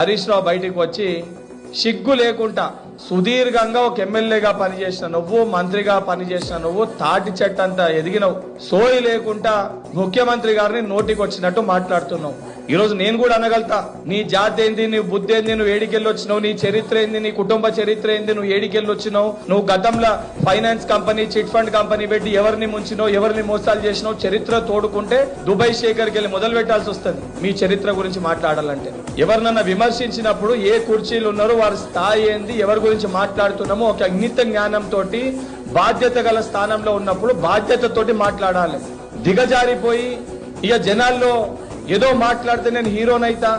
హరీష్ రావు బయటికి వచ్చి సిగ్గు లేకుండా సుదీర్ఘంగా ఒక ఎమ్మెల్యేగా పనిచేసిన నువ్వు, మంత్రిగా పనిచేసిన నువ్వు, తాటి చెట్టంతా ఎదిగినవు, సోయి లేకుండా ముఖ్యమంత్రి గారిని నోటికి వచ్చినట్టు మాట్లాడుతున్నావు. ఈరోజు నేను కూడా అనగలుగుతా, నీ జాతి ఏంది, నీ బుద్ధి ఏంది, నువ్వు ఏడికెళ్ళి వచ్చినావు, నీ చరిత్ర ఏంది, నీ కుటుంబ చరిత్ర ఏంది, నువ్వు ఏడికెళ్ళి వచ్చినావు, నువ్వు గతంలో finance company, chit fund company పెట్టి ఎవరిని ముంచినావు, ఎవరిని మోసాలు చేసినావు, చరిత్ర తోడుకుంటే దుబాయ్ శేఖర్కి వెళ్ళి మొదలు పెట్టాల్సి వస్తుంది మీ చరిత్ర గురించి మాట్లాడాలంటే. ఎవరినన్నా విమర్శించినప్పుడు ఏ కుర్చీలు ఉన్నారో వారి స్థాయి ఏంది, ఎవరి గురించి మాట్లాడుతున్నామో ఒక ఇంగిత జ్ఞానంతో బాధ్యత గల స్థానంలో ఉన్నప్పుడు బాధ్యతతోటి మాట్లాడాలి. దిగజారిపోయి ఇక జనాల్లో ఏదో మాట్లాడితే నేను హీరోనైతా,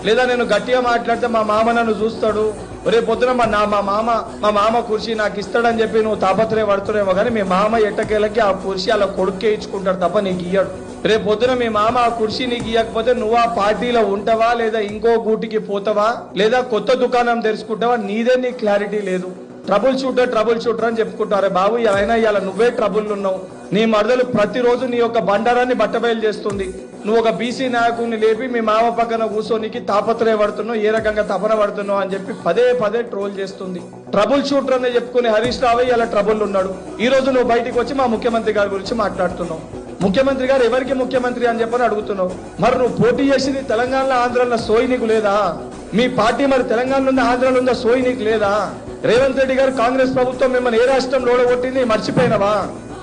లేదా నేను గట్టిగా మాట్లాడితే మా మామ నన్ను చూస్తాడు, రేపు పొద్దున మా మామ కుర్చీ నాకు ఇస్తాడని చెప్పి నువ్వు తాపత్రయ పడుతున్నావేమో, కానీ మీ మామ ఎట్టకేలకి ఆ కుర్చీ అలా కొడుకే ఇచ్చుకుంటాడు తప్ప నీకు ఇయ్యడు. రేపు పొద్దున మీ మామ ఆ కుర్చీ నీకు ఇవ్వకపోతే నువ్వు ఆ పార్టీలో ఉంటావా, లేదా ఇంకో గూటికి పోతావా, లేదా కొత్త దుకాణం తెరుచుకుంటావా, నీదే నీ క్లారిటీ లేదు. ట్రబుల్ షూటర్ అని చెప్పుకుంటారే బాబు, అయినా ఇవాళ నువ్వే ట్రబుల్ ఉన్నావు. నీ మరదలు ప్రతిరోజు నీ యొక్క బండారాన్ని బట్టబయలు చేస్తుంది. నువ్వు ఒక బీసీ నాయకుడిని లేపి మీ మామ పక్కన కూర్చోనికి తాపత్రయ పడుతున్నావు, ఏ రకంగా తపన పడుతున్నావు అని చెప్పి పదే ట్రోల్ చేస్తుంది. ట్రబుల్ షూటర్ అని చెప్పుకుని హరీష్ రావు ఇలా ట్రబుల్ ఉన్నాడు. ఈ రోజు నువ్వు బయటికి వచ్చి మా ముఖ్యమంత్రి గారి గురించి మాట్లాడుతున్నావు. ముఖ్యమంత్రి గారు ఎవరికి ముఖ్యమంత్రి అని చెప్పని అడుగుతున్నావు. మరి నువ్వు పోటీ చేసింది తెలంగాణలో, ఆంధ్రాలో సోయి నీకు లేదా? మీ పార్టీ మరి తెలంగాణలో ఉందా, ఆంధ్రాలో ఉందా, సోయి నీకు లేదా? రేవంత్ రెడ్డి గారు కాంగ్రెస్ ప్రభుత్వం మిమ్మల్ని ఏ రాష్ట్రంలో ఓడగొట్టింది మర్చిపోయినవా?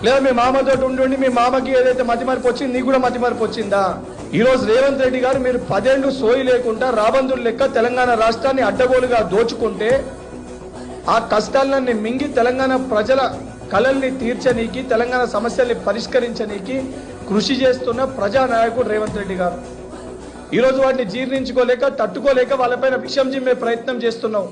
లేదా మీ మామతో ఉండి మీ మామకి ఏదైతే మతిమరుపు వచ్చింది నీకు కూడా మతిమరుపు వచ్చిందా? ఈ రోజు రేవంత్ రెడ్డి గారు మీరు 10 ఏళ్లు సోయి లేకుండా రాబందులు లెక్క తెలంగాణ రాష్ట్రాన్ని అడ్డగోలుగా దోచుకుంటే ఆ కష్టాలన్నీ మింగి తెలంగాణ ప్రజల కలల్ని తీర్చనీకి, తెలంగాణ సమస్యల్ని పరిష్కరించనీకి కృషి చేస్తున్న ప్రజానాయకుడు రేవంత్ రెడ్డి గారు. ఈరోజు వాటిని జీర్ణించుకోలేక, తట్టుకోలేక వాళ్ళపైన విషం జిమ్మే ప్రయత్నం చేస్తున్నావు.